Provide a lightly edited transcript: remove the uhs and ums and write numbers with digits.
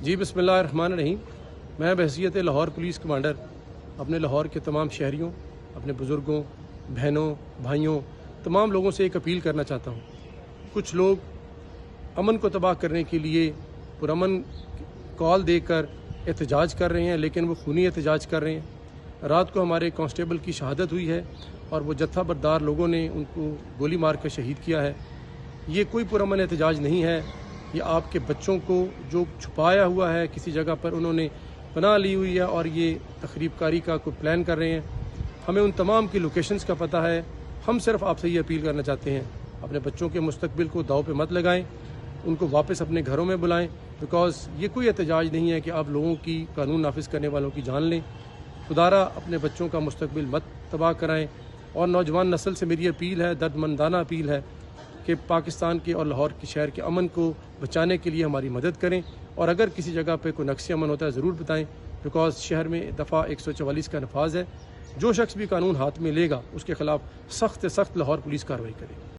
جی बिस्मिल्लाहिर्रहमानिर्रहीम। मैं बहैसियत Lahore police commander अपने लाहौर के तमाम शहरियों, अपने बुज़ुर्गों, बहनों, भाइयों, तमाम लोगों से एक अपील करना चाहता हूँ। कुछ लोग अमन को तबाह करने के लिए पुरअमन कॉल देकर एहतजाज कर रहे हैं, लेकिन वो खूनी एहतजाज कर रहे हैं। रात को हमारे कांस्टेबल की शहादत हुई है और वो जत्था बरदार लोगों ने उनको गोली मार कर शहीद किया है। ये कोई पुरअमन एहतजाज नहीं है। ये आपके बच्चों को जो छुपाया हुआ है किसी जगह पर, उन्होंने पनाह ली हुई है और ये तखरीबकारी का कोई प्लान कर रहे हैं। हमें उन तमाम की लोकेशंस का पता है। हम सिर्फ आपसे ये अपील करना चाहते हैं, अपने बच्चों के मुस्तकबिल को दाव पे मत लगाएं, उनको वापस अपने घरों में बुलाएं। बिकॉज़ ये कोई एहतजाज नहीं है कि आप लोगों की, कानून नाफिज करने वालों की जान लें। खुदारा अपने बच्चों का मुस्तकबिल मत तबाह कराएं। और नौजवान नस्ल से मेरी अपील है, दर्दमंदाना अपील है कि पाकिस्तान के और लाहौर के शहर के अमन को बचाने के लिए हमारी मदद करें। और अगर किसी जगह पे कोई नक्श अमन होता है ज़रूर बताएं, बिकॉज़ शहर में दफ़ा 144 का नफाज है। जो शख्स भी कानून हाथ में लेगा उसके ख़िलाफ़ सख्त से सख्त लाहौर पुलिस कार्रवाई करेगी।